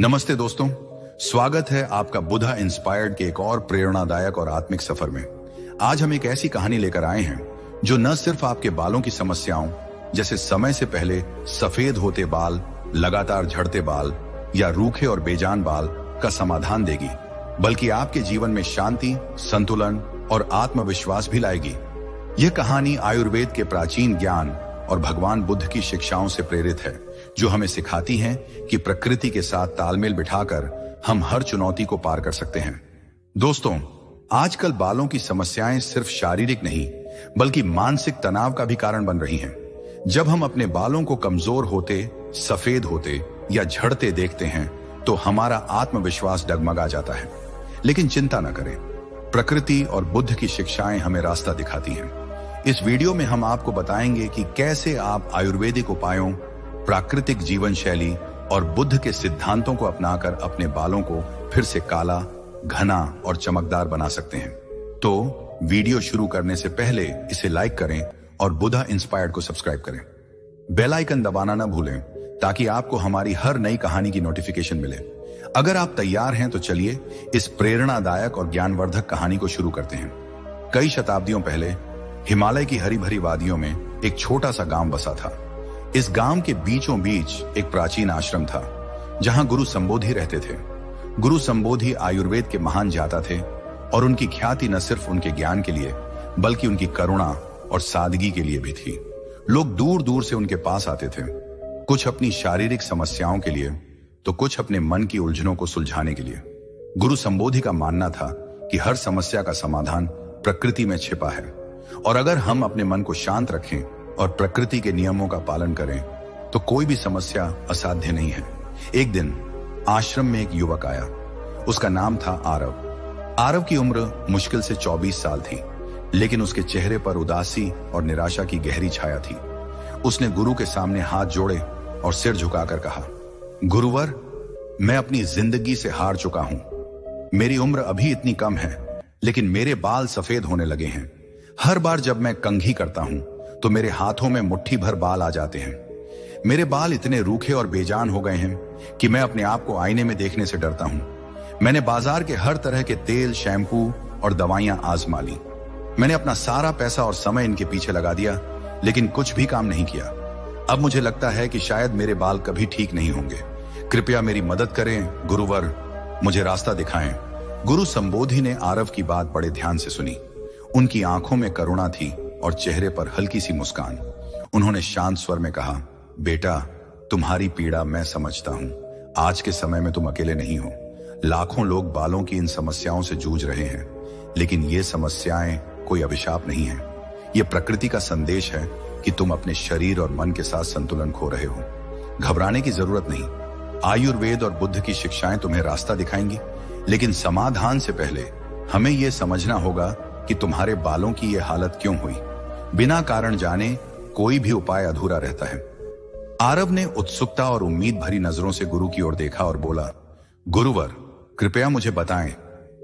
नमस्ते दोस्तों, स्वागत है आपका बुधा इंस्पायर्ड के एक और प्रेरणादायक और आत्मिक सफर में। आज हम एक ऐसी कहानी लेकर आए हैं जो न सिर्फ आपके बालों की समस्याओं जैसे समय से पहले सफेद होते बाल, लगातार झड़ते बाल या रूखे और बेजान बाल का समाधान देगी, बल्कि आपके जीवन में शांति, संतुलन और आत्मविश्वास भी लाएगी। यह कहानी आयुर्वेद के प्राचीन ज्ञान और भगवान बुद्ध की शिक्षाओं से प्रेरित है, जो हमें सिखाती हैं कि प्रकृति के साथ तालमेल बिठाकर हम हर चुनौती को पार कर सकते हैं। दोस्तों, आजकल बालों की समस्याएं सिर्फ शारीरिक नहीं, बल्कि मानसिक तनाव का भी कारण बन रही हैं। जब हम अपने बालों को कमजोर होते, सफेद होते या झड़ते देखते हैं, तो हमारा आत्मविश्वास डगमगा जाता है। लेकिन चिंता न करें, प्रकृति और बुद्ध की शिक्षाएं हमें रास्ता दिखाती हैं। इस वीडियो में हम आपको बताएंगे कि कैसे आप आयुर्वेदिक उपायों, प्राकृतिक जीवन शैली और बुद्ध के सिद्धांतों को अपनाकर अपने बालों को फिर से काला, घना और चमकदार बना सकते हैं। तो वीडियो शुरू करने से पहले इसे लाइक करें और बुधा इंस्पायर्ड को सब्सक्राइब करें। बेल आइकन दबाना न भूलें ताकि आपको हमारी हर नई कहानी की नोटिफिकेशन मिले। अगर आप तैयार हैं तो चलिए इस प्रेरणादायक और ज्ञानवर्धक कहानी को शुरू करते हैं। कई शताब्दियों पहले हिमालय की हरी भरी वादियों में एक छोटा सा गांव बसा था। इस गांव के बीचों बीच एक प्राचीन आश्रम था, जहां गुरु संबोधि रहते थे। गुरु संबोधि आयुर्वेद के महान ज्ञाता थे और उनकी ख्याति न सिर्फ उनके ज्ञान के लिए, बल्कि उनकी करुणा और सादगी के लिए भी थी। लोग दूर दूर से उनके पास आते थे, कुछ अपनी शारीरिक समस्याओं के लिए, तो कुछ अपने मन की उलझनों को सुलझाने के लिए। गुरु संबोधि का मानना था कि हर समस्या का समाधान प्रकृति में छिपा है, और अगर हम अपने मन को शांत रखें और प्रकृति के नियमों का पालन करें, तो कोई भी समस्या असाध्य नहीं है। एक दिन आश्रम में एक युवक आया। उसका नाम था आरव। आरव की उम्र मुश्किल से 24 साल थी, लेकिन उसके चेहरे पर उदासी और निराशा की गहरी छाया थी। उसने गुरु के सामने हाथ जोड़े और सिर झुकाकर कहा, गुरुवर, मैं अपनी जिंदगी से हार चुका हूं। मेरी उम्र अभी इतनी कम है, लेकिन मेरे बाल सफेद होने लगे हैं। हर बार जब मैं कंघी करता हूं तो मेरे हाथों में मुट्ठी भर बाल आ जाते हैं। मेरे बाल इतने रूखे और बेजान हो गए हैं कि मैं अपने आप को आईने में देखने से डरता हूं। मैंने बाजार के हर तरह के तेल, शैम्पू और दवाइयां आजमा ली। मैंने अपना सारा पैसा और समय इनके पीछे लगा दिया, लेकिन कुछ भी काम नहीं किया। अब मुझे लगता है कि शायद मेरे बाल कभी ठीक नहीं होंगे। कृपया मेरी मदद करें गुरुवर, मुझे रास्ता दिखाएं। गुरु संबोधि ने आरव की बात बड़े ध्यान से सुनी। उनकी आंखों में करुणा थी और चेहरे पर हल्की सी मुस्कान। उन्होंने शांत स्वर में कहा, बेटा, तुम्हारी पीड़ा मैं समझता हूं। आज के समय में तुम अकेले नहीं हो। लाखों लोग बालों की इन समस्याओं से जूझ रहे हैं, लेकिन ये समस्याएं कोई अभिशाप नहीं है। ये प्रकृति का संदेश है कि तुम अपने शरीर और मन के साथ संतुलन खो रहे हो। घबराने की जरूरत नहीं। आयुर्वेद और बुद्ध की शिक्षाएं तुम्हें रास्ता दिखाएंगी, लेकिन समाधान से पहले हमें यह समझना होगा कि तुम्हारे बालों की यह हालत क्यों हुई। बिना कारण जाने कोई भी उपाय अधूरा रहता है। आरव ने उत्सुकता और उम्मीद भरी नजरों से गुरु की ओर देखा और बोला, गुरुवर, कृपया मुझे बताएं,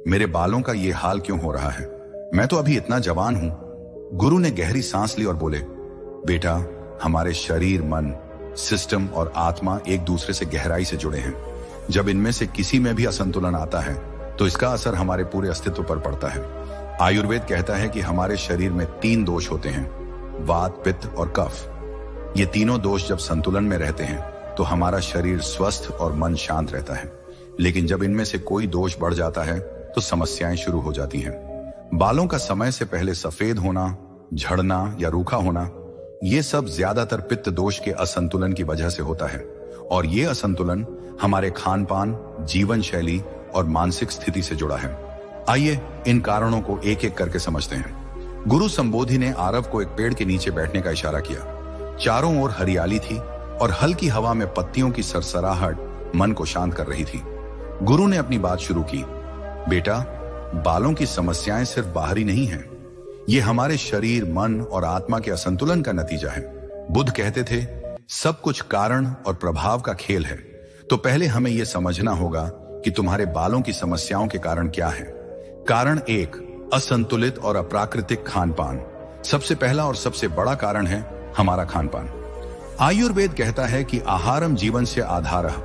मेरे बालों का यह हाल क्यों हो रहा है? मैं तो अभी इतना जवान हूं। गुरु ने गहरी सांस ली और बोले, बेटा, हमारे शरीर, मन, सिस्टम और आत्मा एक दूसरे से गहराई से जुड़े हैं। जब इनमें से किसी में भी असंतुलन आता है, तो इसका असर हमारे पूरे अस्तित्व पर पड़ता है। आयुर्वेद कहता है कि हमारे शरीर में 3 दोष होते हैं, वात, पित्त और कफ। ये तीनों दोष जब संतुलन में रहते हैं, तो हमारा शरीर स्वस्थ और मन शांत रहता है। लेकिन जब इनमें से कोई दोष बढ़ जाता है, तो समस्याएं शुरू हो जाती हैं। बालों का समय से पहले सफेद होना, झड़ना या रूखा होना, ये सब ज्यादातर पित्त दोष के असंतुलन की वजह से होता है। और ये असंतुलन हमारे खान पान, जीवन शैली और मानसिक स्थिति से जुड़ा है। आइए इन कारणों को एक एक करके समझते हैं। गुरु संबोधि ने आरव को एक पेड़ के नीचे बैठने का इशारा किया। चारों ओर हरियाली थी और हल्की हवा में पत्तियों की सरसराहट मन को शांत कर रही थी। गुरु ने अपनी बात शुरू की, बेटा, बालों की समस्याएं सिर्फ बाहरी नहीं हैं। ये हमारे शरीर, मन और आत्मा के असंतुलन का नतीजा है। बुद्ध कहते थे, सब कुछ कारण और प्रभाव का खेल है। तो पहले हमें यह समझना होगा कि तुम्हारे बालों की समस्याओं के कारण क्या है। कारण 1, असंतुलित और अप्राकृतिक खान पान। सबसे पहला और सबसे बड़ा कारण है हमारा खान पान। आयुर्वेद कहता है कि आहारम जीवन से आधारः,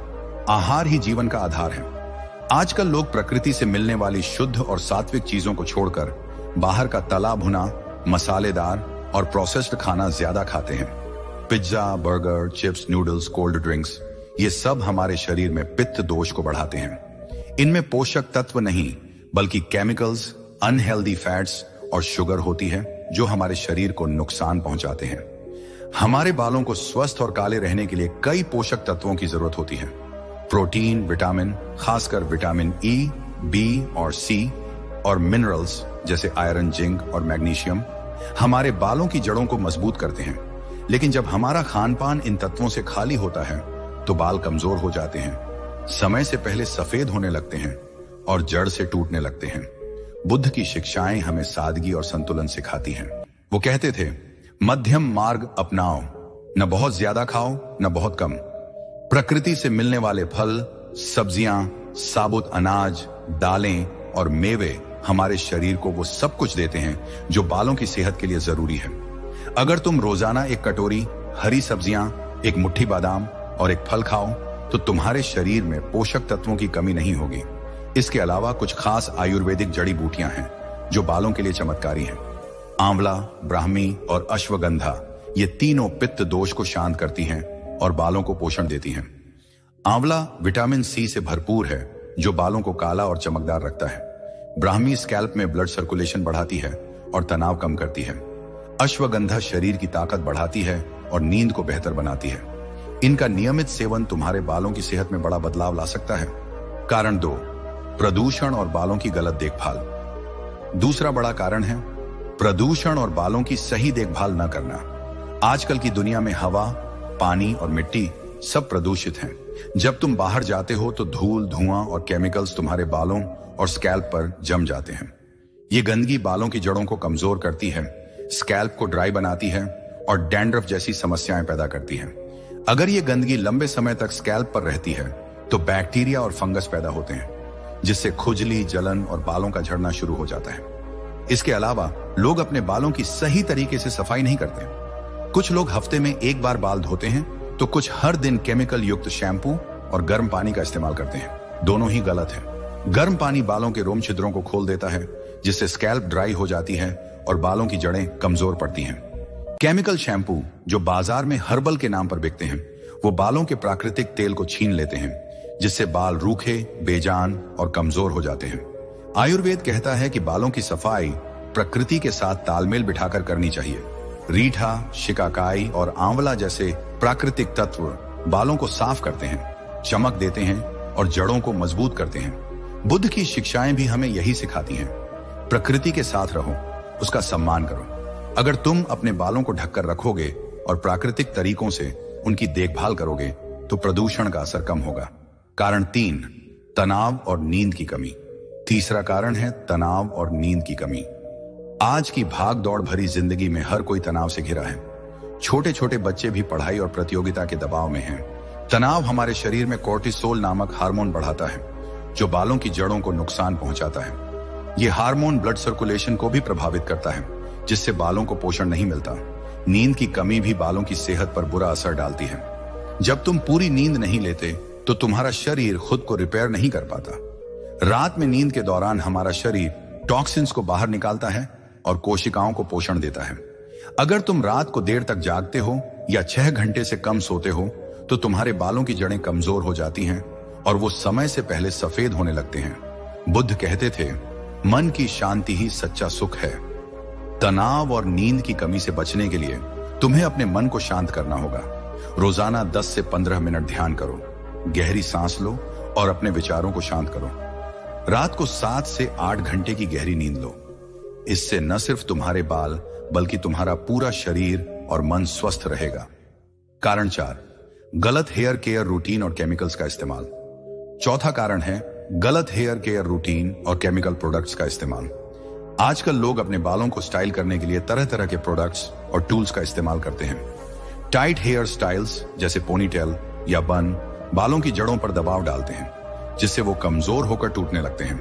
आहार ही जीवन का आधार है। आजकल लोग प्रकृति से मिलने वाली शुद्ध और सात्विक चीजों को छोड़कर बाहर का तला भुना, मसालेदार और प्रोसेस्ड खाना ज्यादा खाते हैं। Pizza, burger, chips, noodles, cold drinks, ये सब हमारे शरीर में पित्त दोष को बढ़ाते हैं। इनमें पोषक तत्व नहीं बल्कि केमिकल्स, अनहेल्दी फैट्स और शुगर होती है जो हमारे शरीर को नुकसान पहुंचाते हैं। हमारे बालों को स्वस्थ और काले रहने के लिए कई पोषक तत्वों की जरूरत होती है। प्रोटीन, विटामिन, खासकर विटामिन ई, बी और सी, और मिनरल्स जैसे आयरन, जिंक और मैग्नीशियम हमारे बालों की जड़ों को मजबूत करते हैं। लेकिन जब हमारा खान पान इन तत्वों से खाली होता है तो बाल कमजोर हो जाते हैं, समय से पहले सफेद होने लगते हैं और जड़ से टूटने लगते हैं। बुद्ध की शिक्षाएं हमें सादगी और संतुलन सिखाती हैं। वो कहते थे, मध्यम मार्ग अपनाओ, न बहुत ज्यादा खाओ न बहुत कम। प्रकृति से मिलने वाले फल, सब्जियां, साबुत अनाज, दालें और मेवे हमारे शरीर को वो सब कुछ देते हैं जो बालों की सेहत के लिए जरूरी है। अगर तुम रोजाना एक कटोरी हरी सब्जियां, एक मुट्ठी बादाम और एक फल खाओ तो तुम्हारे शरीर में पोषक तत्वों की कमी नहीं होगी। इसके अलावा कुछ खास आयुर्वेदिक जड़ी बूटियां हैं जो बालों के लिए चमत्कारी हैं। आंवला, ब्राह्मी और अश्वगंधा, ये तीनों पित्त दोष को शांत करती हैं और बालों को पोषण देती हैं। आंवला विटामिन सी से भरपूर है जो बालों को काला और चमकदार रखता है। ब्राह्मी स्कैल्प में ब्लड सर्कुलेशन बढ़ाती है और तनाव कम करती है। अश्वगंधा शरीर की ताकत बढ़ाती है और नींद को बेहतर बनाती है। इनका नियमित सेवन तुम्हारे बालों की सेहत में बड़ा बदलाव ला सकता है। कारण 2, प्रदूषण और बालों की गलत देखभाल। दूसरा बड़ा कारण है प्रदूषण और बालों की सही देखभाल न करना। आजकल की दुनिया में हवा, पानी और मिट्टी सब प्रदूषित हैं। जब तुम बाहर जाते हो तो धूल, धुआं और केमिकल्स तुम्हारे बालों और स्कैल्प पर जम जाते हैं। ये गंदगी बालों की जड़ों को कमजोर करती है, स्कैल्प को ड्राई बनाती है और डैंड्रफ जैसी समस्याएं पैदा करती है। अगर ये गंदगी लंबे समय तक स्कैल्प पर रहती है तो बैक्टीरिया और फंगस पैदा होते हैं जिससे खुजली, जलन और बालों का झड़ना शुरू हो जाता है। इसके अलावा लोग अपने बालों की सही तरीके से सफाई नहीं करते। कुछ लोग हफ्ते में एक बार बाल धोते हैं तो कुछ हर दिन केमिकल युक्त शैम्पू और गर्म पानी का इस्तेमाल करते हैं। दोनों ही गलत है। गर्म पानी बालों के रोम छिद्रों को खोल देता है जिससे स्कैल्प ड्राई हो जाती है और बालों की जड़ें कमजोर पड़ती हैं। केमिकल शैम्पू जो बाजार में हर्बल के नाम पर बिकते हैं वो बालों के प्राकृतिक तेल को छीन लेते हैं जिससे बाल रूखे, बेजान और कमजोर हो जाते हैं। आयुर्वेद कहता है कि बालों की सफाई प्रकृति के साथ तालमेल बिठाकर करनी चाहिए। रीठा, शिकाकाई और आंवला जैसे प्राकृतिक तत्व बालों को साफ करते हैं, चमक देते हैं और जड़ों को मजबूत करते हैं। बुद्ध की शिक्षाएं भी हमें यही सिखाती हैं। प्रकृति के साथ रहो, उसका सम्मान करो। अगर तुम अपने बालों को ढककर रखोगे और प्राकृतिक तरीकों से उनकी देखभाल करोगे तो प्रदूषण का असर कम होगा। कारण 3, तनाव और नींद की कमी। तीसरा कारण है तनाव और नींद की कमी। आज की भाग दौड़ भरी जिंदगी में हर कोई तनाव से घिरा है। छोटे छोटे बच्चे भी पढ़ाई और प्रतियोगिता के दबाव में हैं। तनाव हमारे शरीर में कोर्टिसोल नामक हार्मोन बढ़ाता है जो बालों की जड़ों को नुकसान पहुंचाता है। यह हार्मोन ब्लड सर्कुलेशन को भी प्रभावित करता है जिससे बालों को पोषण नहीं मिलता। नींद की कमी भी बालों की सेहत पर बुरा असर डालती है। जब तुम पूरी नींद नहीं लेते तो तुम्हारा शरीर खुद को रिपेयर नहीं कर पाता। रात में नींद के दौरान हमारा शरीर टॉक्सिन्स को बाहर निकालता है और कोशिकाओं को पोषण देता है। अगर तुम रात को देर तक जागते हो या 6 घंटे से कम सोते हो तो तुम्हारे बालों की जड़ें कमजोर हो जाती हैं और वो समय से पहले सफेद होने लगते हैं। बुद्ध कहते थे, मन की शांति ही सच्चा सुख है। तनाव और नींद की कमी से बचने के लिए तुम्हें अपने मन को शांत करना होगा। रोजाना 10 से 15 मिनट ध्यान करो, गहरी सांस लो और अपने विचारों को शांत करो। रात को 7 से 8 घंटे की गहरी नींद लो। इससे न सिर्फ तुम्हारे बाल बल्कि तुम्हारा पूरा शरीर और मन स्वस्थ रहेगा। कारण 4, गलत हेयर केयर रूटीन और केमिकल्स का इस्तेमाल। चौथा कारण है गलत हेयर केयर रूटीन और केमिकल प्रोडक्ट्स का इस्तेमाल। आजकल लोग अपने बालों को स्टाइल करने के लिए तरह तरह के प्रोडक्ट्स और टूल्स का इस्तेमाल करते हैं। टाइट हेयर स्टाइल्स जैसे पोनीटेल या बन बालों की जड़ों पर दबाव डालते हैं जिससे वो कमजोर होकर टूटने लगते हैं।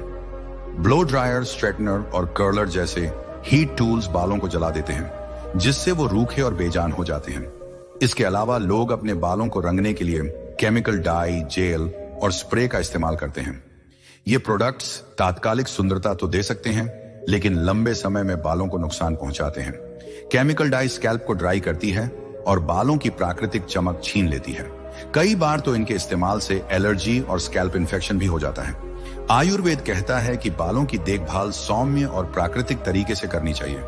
ब्लो ड्रायर, स्ट्रेटनर और कर्लर जैसे हीट टूल्स बालों को जला देते हैं जिससे वो रूखे और बेजान हो जाते हैं। इसके अलावा लोग अपने बालों को रंगने के लिए केमिकल डाई, जेल और स्प्रे का इस्तेमाल करते हैं। ये प्रोडक्ट्स तात्कालिक सुंदरता तो दे सकते हैं, लेकिन लंबे समय में बालों को नुकसान पहुंचाते हैं। केमिकल डाई स्कैल्प को ड्राई करती है और बालों की प्राकृतिक चमक छीन लेती है। कई बार तो इनके इस्तेमाल से एलर्जी और स्कैल्प इन्फेक्शन भी हो जाता है। आयुर्वेद कहता है कि बालों की देखभाल सौम्य और प्राकृतिक तरीके से करनी चाहिए।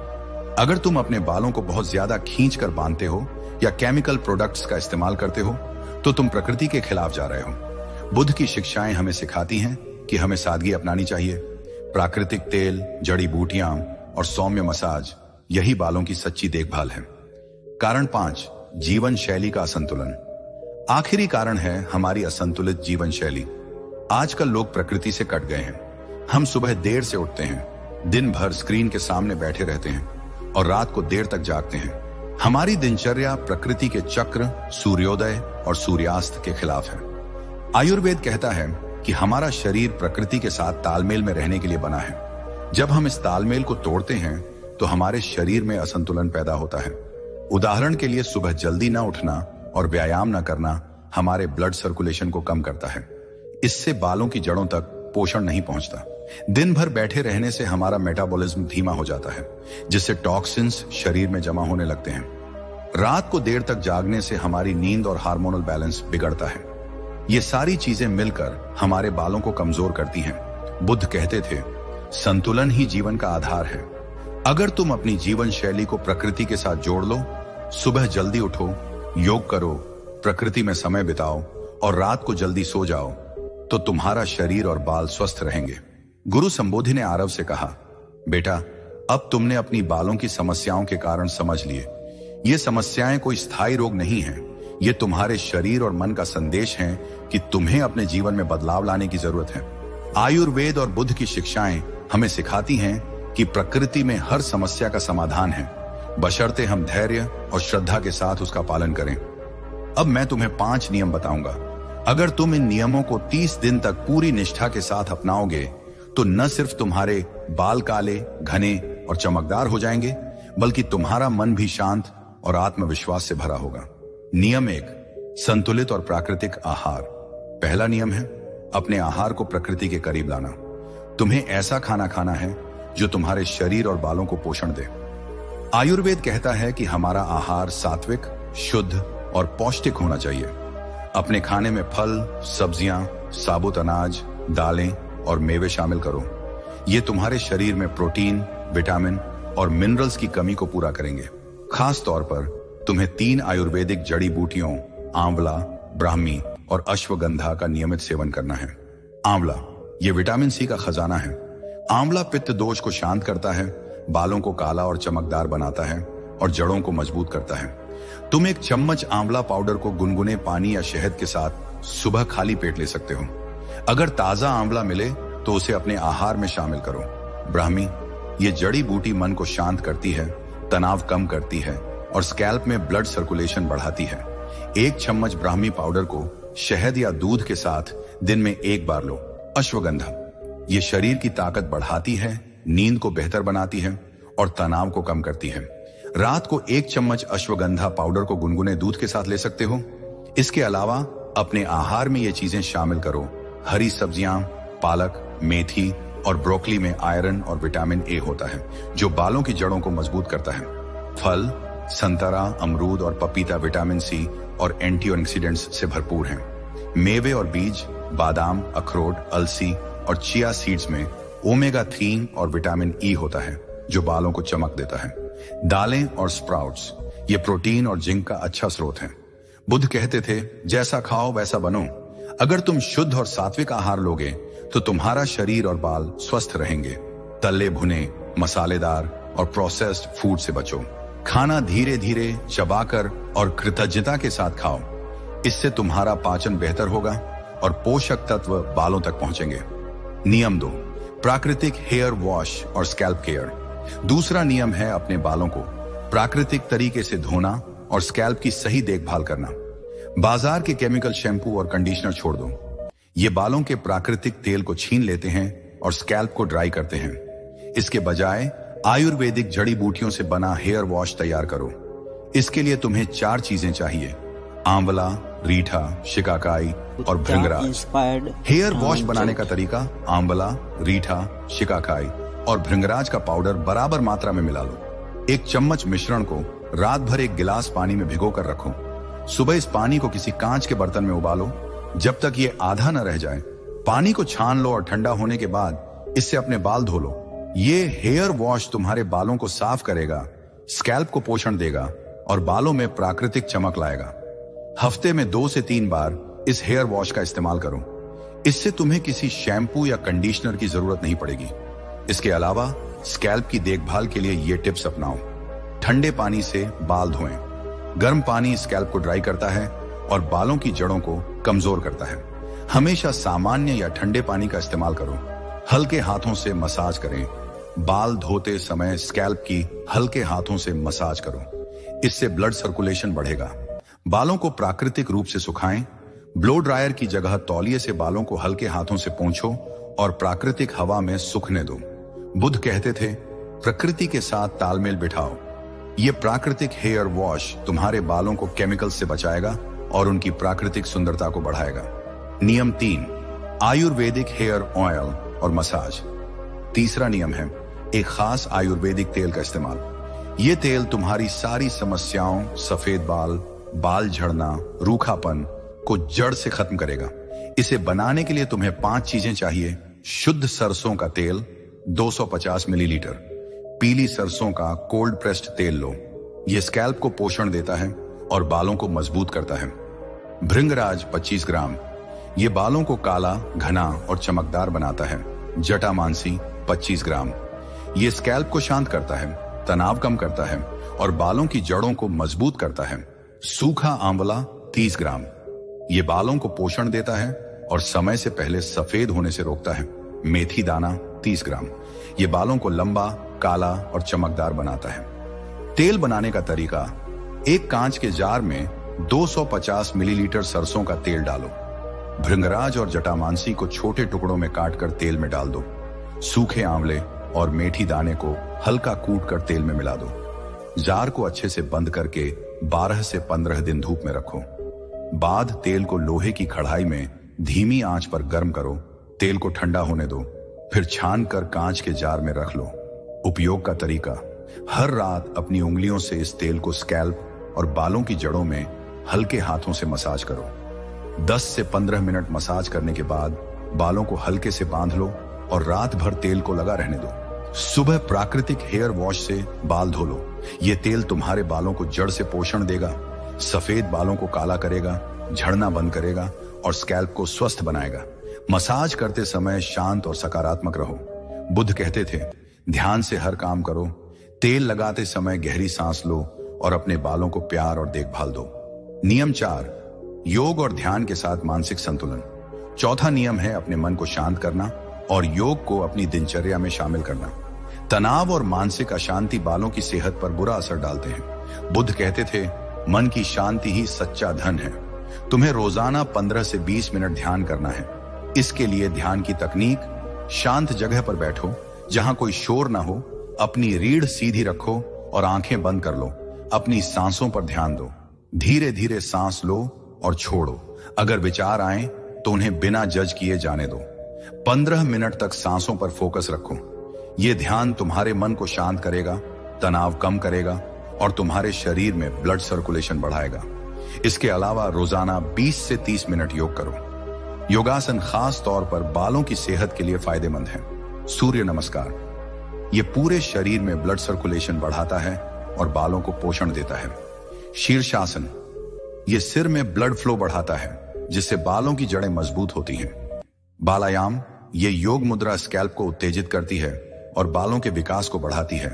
अगर तुम अपने बालों को बहुत ज्यादा खींच कर बांधते हो या केमिकल प्रोडक्ट्स का इस्तेमाल करते हो, तो तुम प्रकृति के खिलाफ जा रहे हो। बुद्ध की शिक्षाएं हमें सिखाती हैं कि हमें सादगी अपनानी चाहिए। प्राकृतिक तेल, जड़ी बूटियां और सौम्य मसाज, यही बालों की सच्ची देखभाल है। कारण 5, जीवन शैली का असंतुलन। आखिरी कारण है हमारी असंतुलित जीवन शैली। आजकल लोग प्रकृति से कट गए हैं। हम सुबह देर से उठते हैं, दिन भर स्क्रीन के सामने बैठे रहते हैं और रात को देर तक जागते हैं। हमारी दिनचर्या प्रकृति के चक्र, सूर्योदय और सूर्यास्त के खिलाफ है। आयुर्वेद कहता है कि हमारा शरीर प्रकृति के साथ तालमेल में रहने के लिए बना है। जब हम इस तालमेल को तोड़ते हैं तो हमारे शरीर में असंतुलन पैदा होता है। उदाहरण के लिए, सुबह जल्दी ना उठना और व्यायाम ना करना हमारे ब्लड सर्कुलेशन को कम करता है। इससे बालों की जड़ों तक पोषण नहीं पहुंचता। दिन भर बैठे रहने से हमारा मेटाबॉलिज्म धीमा हो जाता है, जिससे टॉक्सिन्स शरीर में जमा होने लगते हैं। रात को देर तक जागने से हमारी नींद और हार्मोनल बैलेंस बिगड़ता है। ये सारी चीजें मिलकर हमारे बालों को कमजोर करती हैं। बुद्ध कहते थे, संतुलन ही जीवन का आधार है। अगर तुम अपनी जीवन शैली को प्रकृति के साथ जोड़ लो, सुबह जल्दी उठो, योग करो, प्रकृति में समय बिताओ और रात को जल्दी सो जाओ, तो तुम्हारा शरीर और बाल स्वस्थ रहेंगे। गुरु संबोधि ने आरव से कहा, बेटा, अब तुमने अपनी बालों की समस्याओं के कारण समझ लिए। ये समस्याएं कोई स्थायी रोग नहीं है। ये तुम्हारे शरीर और मन का संदेश है कि तुम्हें अपने जीवन में बदलाव लाने की जरूरत है। आयुर्वेद और बुद्ध की शिक्षाएं हमें सिखाती हैं कि प्रकृति में हर समस्या का समाधान है, बशर्ते हम धैर्य और श्रद्धा के साथ उसका पालन करें। अब मैं तुम्हें 5 नियम बताऊंगा। अगर तुम इन नियमों को 30 दिन तक पूरी निष्ठा के साथ अपनाओगे, तो न सिर्फ तुम्हारे बाल काले, घने और चमकदार हो जाएंगे, बल्कि तुम्हारा मन भी शांत और आत्मविश्वास से भरा होगा। नियम 1, संतुलित और प्राकृतिक आहार। पहला नियम है अपने आहार को प्रकृति के करीब लाना। तुम्हें ऐसा खाना खाना है जो तुम्हारे शरीर और बालों को पोषण दे। आयुर्वेद कहता है कि हमारा आहार सात्विक, शुद्ध और पौष्टिक होना चाहिए। अपने खाने में फल, सब्जियां, साबुत अनाज, दालें और मेवे शामिल करो। ये तुम्हारे शरीर में प्रोटीन, विटामिन और मिनरल्स की कमी को पूरा करेंगे। खास तौर पर तुम्हें 3 आयुर्वेदिक जड़ी बूटियों आंवला, ब्राह्मी और अश्वगंधा का नियमित सेवन करना है। आंवला, ये विटामिन सी का खजाना है। आंवला पित्त दोष को शांत करता है, बालों को काला और चमकदार बनाता है और जड़ों को मजबूत करता है। तुम 1 चम्मच आंवला पाउडर को गुनगुने पानी या शहद के साथ सुबह खाली पेट ले सकते हो। अगर ताजा आंवला मिले तो उसे अपने आहार में शामिल करो। ब्राह्मी, ये जड़ी बूटी मन को शांत करती है, तनाव कम करती है और स्कैल्प में ब्लड सर्कुलेशन बढ़ाती है। 1 चम्मच ब्राह्मी पाउडर को शहद या दूध के साथ दिन में 1 बार लो। अश्वगंधा, ये शरीर की ताकत बढ़ाती है, नींद को बेहतर बनाती है और तनाव को कम करती है। रात को 1 चम्मच अश्वगंधा पाउडर को गुनगुने दूध के साथ ले सकते हो। इसके अलावा अपने आहार में ये चीजें शामिल करो। हरी सब्जियां, पालक, मेथी और ब्रोकली में आयरन और विटामिन ए होता है, जो बालों की जड़ों को मजबूत करता है। फल, संतरा, अमरूद और पपीता विटामिन सी और एंटीऑक्सीडेंट्स से भरपूर हैं। मेवे और बीज, बादाम, अखरोट, अलसी और चिया सीड्स में ओमेगा 3 और विटामिन ई होता है, जो बालों को चमक देता है। दालें और स्प्राउट्स, ये प्रोटीन और जिंक का अच्छा स्रोत है। बुद्ध कहते थे, जैसा खाओ वैसा बनो। अगर तुम शुद्ध और सात्विक आहार लोगे तो तुम्हारा शरीर और बाल स्वस्थ रहेंगे। तले भुने, मसालेदार और प्रोसेस्ड फूड से बचो। खाना धीरे धीरे चबाकर और कृतज्ञता के साथ खाओ। इससे तुम्हारा पाचन बेहतर होगा और पोषक तत्व बालों तक पहुंचेंगे। नियम 2, प्राकृतिक हेयर वॉश और स्कैल्प केयर। दूसरा नियम है अपने बालों को प्राकृतिक तरीके से धोना और स्कैल्प की सही देखभाल करना। बाजार के केमिकल शैम्पू और कंडीशनर छोड़ दो। ये बालों के प्राकृतिक तेल को छीन लेते हैं और स्कैल्प को ड्राई करते हैं। इसके बजाय आयुर्वेदिक जड़ी बूटियों से बना हेयर वॉश तैयार करो। इसके लिए तुम्हें 4 चीजें चाहिए: आंवला, रीठा, शिकाकाई और भृंगराज। हेयर वॉश बनाने का तरीका, आंवला, रीठा, शिकाकाई और भृंगराज का पाउडर बराबर मात्रा में मिला लो। एक चम्मच मिश्रण को रात भर एक गिलास पानी में भिगो कर रखो। सुबह इस पानी को किसी कांच के बर्तन में उबालो जब तक ये आधा न रह जाए। पानी को छान लो और ठंडा होने के बाद इससे अपने बाल धो लो। ये हेयर वॉश तुम्हारे बालों को साफ करेगा, स्कैल्प को पोषण देगा और बालों में प्राकृतिक चमक लाएगा। हफ्ते में 2 से 3 बार इस हेयर वॉश का इस्तेमाल करो। इससे तुम्हें किसी शैम्पू या कंडीशनर की जरूरत नहीं पड़ेगी। इसके अलावा स्कैल्प की देखभाल के लिए ये टिप्स अपनाओ। ठंडे पानी से बाल धोएं। गर्म पानी स्कैल्प को ड्राई करता है और बालों की जड़ों को कमजोर करता है। हमेशा सामान्य या ठंडे पानी का इस्तेमाल करो। हल्के हाथों से मसाज करें। बाल धोते समय स्कैल्प की हल्के हाथों से मसाज करो। इससे ब्लड सर्कुलेशन बढ़ेगा। बालों को प्राकृतिक रूप से सुखाएं। ब्लो ड्रायर की जगह तौलिए से बालों को हल्के हाथों से पोंछो और प्राकृतिक हवा में सूखने दो। बुद्ध कहते थे, प्रकृति के साथ तालमेल बिठाओ। ये प्राकृतिक हेयर वॉश तुम्हारे बालों को केमिकल से बचाएगा और उनकी प्राकृतिक सुंदरता को बढ़ाएगा। नियम 3, आयुर्वेदिक हेयर ऑयल और मसाज। तीसरा नियम है एक खास आयुर्वेदिक तेल का इस्तेमाल। ये तेल तुम्हारी सारी समस्याओं, सफेद बाल, बाल झड़ना, रूखापन को जड़ से खत्म करेगा। इसे बनाने के लिए तुम्हें 5 चीजें चाहिए। शुद्ध सरसों का तेल 250 मिलीलीटर। पीली सरसों का कोल्ड प्रेस्ड तेल लो। यह स्कैल्प को पोषण देता है और बालों को मजबूत करता है। भृंगराज 25 ग्राम। ये बालों को काला, घना और चमकदार बनाता है। जटामांसी 25 ग्राम। ये स्कैल्प को शांत करता है, तनाव कम करता है और बालों की जड़ों को मजबूत करता है। सूखा आंवला 30 ग्राम। ये बालों को पोषण देता है और समय से पहले सफेद होने से रोकता है। मेथी दाना 30 ग्राम। ये बालों को लंबा, काला और चमकदार बनाता है। तेल बनाने का तरीका, एक कांच के जार में 250 मिलीलीटर सरसों का तेल डालो। भृंगराज और जटामांसी को छोटे टुकड़ों में काटकर तेल में डाल दो। सूखे आंवले और मेथी दाने को हल्का कूटकर तेल में मिला दो। जार को अच्छे से बंद करके 12 से 15 दिन धूप में रखो। बाद तेल को लोहे की कढ़ाई में धीमी आंच पर गर्म करो। तेल को ठंडा होने दो, फिर छान कर कांच के जार में रख लो। उपयोग का तरीका, हर रात अपनी उंगलियों से इस तेल को स्कैल्प और बालों की जड़ों में हल्के हाथों से मसाज करो। 10 से 15 मिनट मसाज करने के बाद बालों को हल्के से बांध लो और रात भर तेल को लगा रहने दो। सुबह प्राकृतिक हेयर वॉश से बाल धो लो। ये तेल तुम्हारे बालों को जड़ से पोषण देगा, सफेद बालों को काला करेगा, झड़ना बंद करेगा और स्कैल्प को स्वस्थ बनाएगा। मसाज करते समय शांत और सकारात्मक रहो। बुद्ध कहते थे, ध्यान से हर काम करो। तेल लगाते समय गहरी सांस लो और अपने बालों को प्यार और देखभाल दो। नियम 4, योग और ध्यान के साथ मानसिक संतुलन। चौथा नियम है अपने मन को शांत करना और योग को अपनी दिनचर्या में शामिल करना। तनाव और मानसिक अशांति बालों की सेहत पर बुरा असर डालते हैं। बुद्ध कहते थे, मन की शांति ही सच्चा धन है। तुम्हें रोजाना 15 से 20 मिनट ध्यान करना है। इसके लिए ध्यान की तकनीक, शांत जगह पर बैठो जहां कोई शोर ना हो। अपनी रीढ़ सीधी रखो और आंखें बंद कर लो। अपनी सांसों पर ध्यान दो। धीरे धीरे सांस लो और छोड़ो। अगर विचार आए तो उन्हें बिना जज किए जाने दो। 15 मिनट तक सांसों पर फोकस रखो। यह ध्यान तुम्हारे मन को शांत करेगा, तनाव कम करेगा और तुम्हारे शरीर में ब्लड सर्कुलेशन बढ़ाएगा। इसके अलावा रोजाना 20 से 30 मिनट योग करो। योगासन खास तौर पर बालों की सेहत के लिए फायदेमंद है। सूर्य नमस्कार, यह पूरे शरीर में ब्लड सर्कुलेशन बढ़ाता है और बालों को पोषण देता है। शीर्षासन, यह सिर में ब्लड फ्लो बढ़ाता है जिससे बालों की जड़ें मजबूत होती हैं। बालायाम, यह योग मुद्रा स्कैल्प को उत्तेजित करती है और बालों के विकास को बढ़ाती है।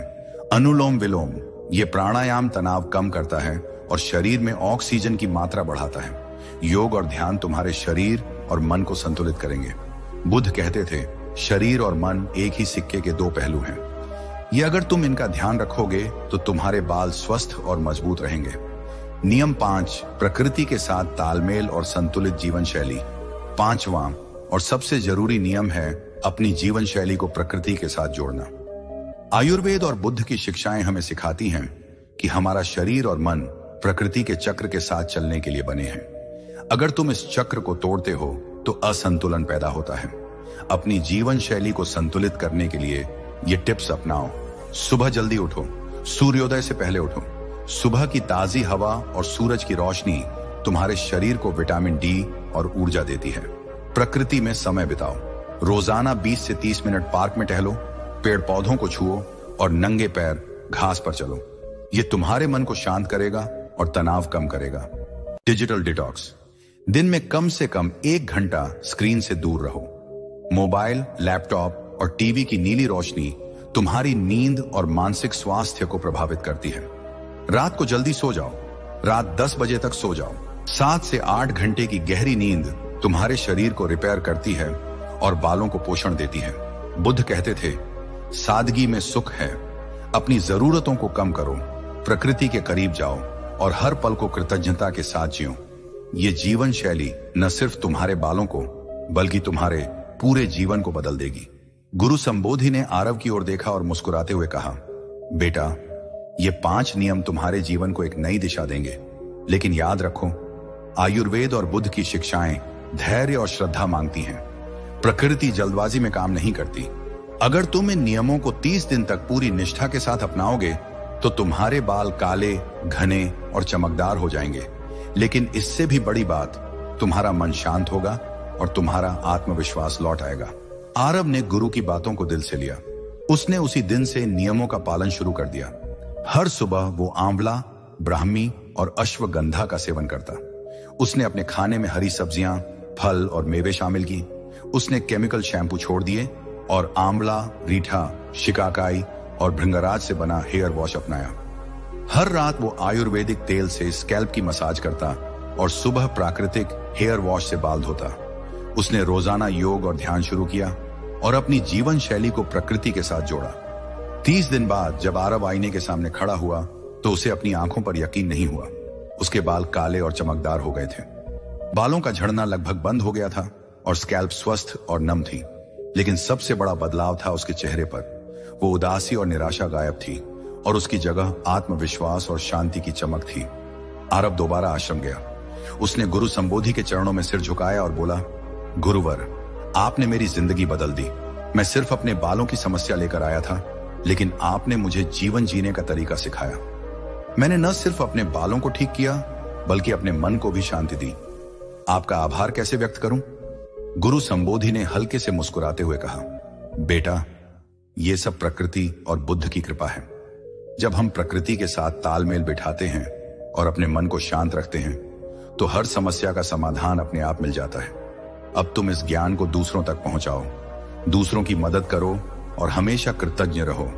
अनुलोम विलोम, यह प्राणायाम तनाव कम करता है और शरीर में ऑक्सीजन की मात्रा बढ़ाता है। योग और ध्यान तुम्हारे शरीर और मन को संतुलित करेंगे। बुद्ध कहते थे, शरीर और मन एक ही सिक्के के 2 पहलू हैं। ये अगर तुम इनका ध्यान रखोगे तो तुम्हारे बाल स्वस्थ और मजबूत रहेंगे। नियम 5, प्रकृति के साथ तालमेल और संतुलित जीवन शैली। 5वां और सबसे जरूरी नियम है अपनी जीवन शैली को प्रकृति के साथ जोड़ना। आयुर्वेद और बुद्ध की शिक्षाएं हमें सिखाती हैं कि हमारा शरीर और मन प्रकृति के चक्र के साथ चलने के लिए बने हैं। अगर तुम इस चक्र को तोड़ते हो तो असंतुलन पैदा होता है। अपनी जीवन शैली को संतुलित करने के लिए ये टिप्स अपनाओ। सुबह जल्दी उठो, सूर्योदय से पहले उठो। सुबह की ताजी हवा और सूरज की रोशनी तुम्हारे शरीर को विटामिन डी और ऊर्जा देती है। प्रकृति में समय बिताओ। रोजाना 20 से 30 मिनट पार्क में टहलो, पेड़ पौधों को छुओ और नंगे पैर घास पर चलो। ये तुम्हारे मन को शांत करेगा और तनाव कम करेगा। Digital detox. दिन में कम से कम 1 घंटा स्क्रीन से दूर रहो। मोबाइल, लैपटॉप और टीवी की नीली रोशनी तुम्हारी नींद और मानसिक स्वास्थ्य को प्रभावित करती है। रात को जल्दी सो जाओ। रात 10 बजे तक सो जाओ। 7 से 8 घंटे की गहरी नींद तुम्हारे शरीर को रिपेयर करती है और बालों को पोषण देती है। बुद्ध कहते थे, सादगी में सुख है। अपनी जरूरतों को कम करो, प्रकृति के करीब जाओ और हर पल को कृतज्ञता के साथ जियो। ये जीवन शैली न सिर्फ तुम्हारे बालों को बल्कि तुम्हारे पूरे जीवन को बदल देगी। गुरु संबोधि ने आरव की ओर देखा और मुस्कुराते हुए कहा, बेटा, ये 5 नियम तुम्हारे जीवन को एक नई दिशा देंगे। लेकिन याद रखो, आयुर्वेद और बुद्ध की शिक्षाएं धैर्य और श्रद्धा मांगती हैं। प्रकृति जल्दबाजी में काम नहीं करती। अगर तुम इन नियमों को 30 दिन तक पूरी निष्ठा के साथ अपनाओगे तो तुम्हारे बाल काले, घने और चमकदार हो जाएंगे। लेकिन इससे भी बड़ी बात, तुम्हारा मन शांत होगा और तुम्हारा आत्मविश्वास लौट आएगा। आरव ने गुरु की बातों को दिल से लिया। उसने उसी दिन से नियमों का पालन शुरू कर दिया। हर सुबह वो आंवला, ब्राह्मी और अश्वगंधा का सेवन करता। उसने अपने खाने में हरी सब्जियां, फल और मेवे शामिल की। उसने केमिकल शैम्पू छोड़ दिए और आंवला, रीठा, शिकाकाई और भृंगराज से बना हेयर वॉश अपनाया। हर रात वो आयुर्वेदिक तेल से स्कैल्प की मसाज करता और सुबह प्राकृतिक हेयर वॉश से बाल धोता। उसने रोजाना योग और ध्यान शुरू किया और अपनी जीवन शैली को प्रकृति के साथ जोड़ा। 30 दिन बाद जब आरव आईने के सामने खड़ा हुआ तो उसे अपनी आंखों पर यकीन नहीं हुआ। उसके बाल काले और चमकदार हो गए थे। बालों का झड़ना लगभग बंद हो गया था और स्कैल्प स्वस्थ और नम थी। लेकिन सबसे बड़ा बदलाव था उसके चेहरे पर। वो उदासी और निराशा गायब थी और उसकी जगह आत्मविश्वास और शांति की चमक थी। आरव दोबारा आश्रम गया। उसने गुरु संबोधि के चरणों में सिर झुकाया और बोला, गुरुवर, आपने मेरी जिंदगी बदल दी। मैं सिर्फ अपने बालों की समस्या लेकर आया था, लेकिन आपने मुझे जीवन जीने का तरीका सिखाया। मैंने न सिर्फ अपने बालों को ठीक किया बल्कि अपने मन को भी शांति दी। आपका आभार कैसे व्यक्त करूं? गुरु संबोधि ने हल्के से मुस्कुराते हुए कहा, बेटा, ये सब प्रकृति और बुद्ध की कृपा है। जब हम प्रकृति के साथ तालमेल बिठाते हैं और अपने मन को शांत रखते हैं तो हर समस्या का समाधान अपने आप मिल जाता है। अब तुम इस ज्ञान को दूसरों तक पहुंचाओ, दूसरों की मदद करो और हमेशा कृतज्ञ रहो।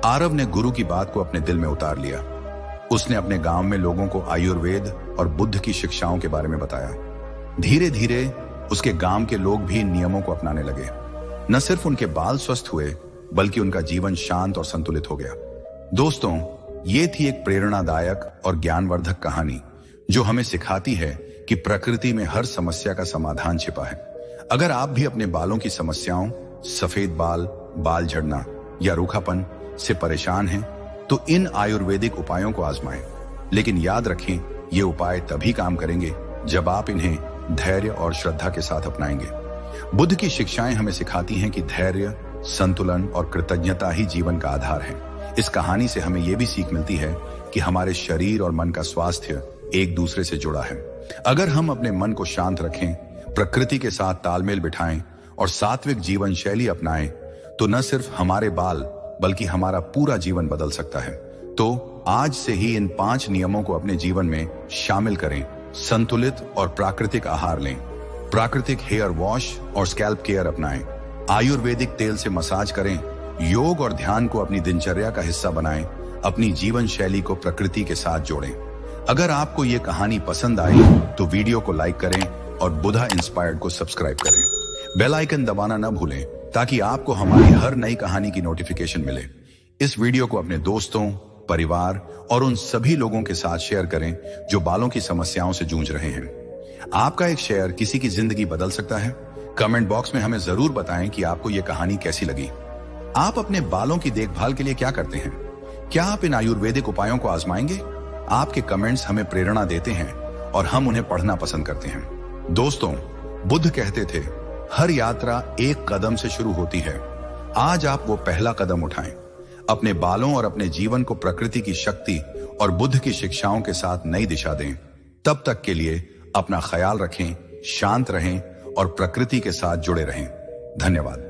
आरव ने गुरु की बात को अपने दिल में उतार लिया। उसने अपने गांव में लोगों को आयुर्वेद और बुद्ध की शिक्षाओं के बारे में बताया। धीरे धीरे उसके गांव के लोग भी इन नियमों को अपनाने लगे। न सिर्फ उनके बाल स्वस्थ हुए बल्कि उनका जीवन शांत और संतुलित हो गया। दोस्तों, ये थी एक प्रेरणादायक और ज्ञानवर्धक कहानी जो हमें सिखाती है कि प्रकृति में हर समस्या का समाधान छिपा है। अगर आप भी अपने बालों की समस्याओं, सफेद बाल, बाल झड़ना या रूखापन से परेशान हैं, तो इन आयुर्वेदिक उपायों को आजमाएं। लेकिन याद रखें, ये उपाय तभी काम करेंगे जब आप इन्हें धैर्य और श्रद्धा के साथ अपनाएंगे। बुद्ध की शिक्षाएं हमें सिखाती हैं कि धैर्य, संतुलन और कृतज्ञता ही जीवन का आधार है। इस कहानी से हमें यह भी सीख मिलती है कि हमारे शरीर और मन का स्वास्थ्य एक दूसरे से जुड़ा है। अगर हम अपने मन को शांत रखें, प्रकृति के साथ तालमेल बिठाएं और सात्विक जीवन शैली अपनाएं, तो न सिर्फ हमारे बाल बल्कि हमारा पूरा जीवन बदल सकता है। तो आज से ही इन 5 नियमों को अपने जीवन में शामिल करें। संतुलित और प्राकृतिक आहार लें, प्राकृतिक हेयर वॉश और स्कैल्प केयर अपनाएं, आयुर्वेदिक तेल से मसाज करें, योग और ध्यान को अपनी दिनचर्या का हिस्सा बनाएं, अपनी जीवन शैली को प्रकृति के साथ जोड़ें। अगर आपको ये कहानी पसंद आई तो वीडियो को लाइक करें और बुधा इंस्पायर्ड को सब्सक्राइब करें। बेल आइकन दबाना न भूलें ताकि आपको हमारी हर नई कहानी की नोटिफिकेशन मिले। इस वीडियो को अपने दोस्तों, परिवार और उन सभी लोगों के साथ शेयर करें जो बालों की समस्याओं से जूझ रहे हैं। आपका एक शेयर किसी की जिंदगी बदल सकता है। कमेंट बॉक्स में हमें जरूर बताएं कि आपको यह कहानी कैसी लगी। आप अपने बालों की देखभाल के लिए क्या करते हैं? क्या आप इन आयुर्वेदिक उपायों को आजमाएंगे? आपके कमेंट्स हमें प्रेरणा देते हैं और हम उन्हें पढ़ना पसंद करते हैं। दोस्तों, बुद्ध कहते थे, हर यात्रा एक कदम से शुरू होती है। आज आप वो पहला कदम उठाएं। अपने बालों और अपने जीवन को प्रकृति की शक्ति और बुद्ध की शिक्षाओं के साथ नई दिशा दें। तब तक के लिए अपना ख्याल रखें, शांत रहें और प्रकृति के साथ जुड़े रहें। धन्यवाद।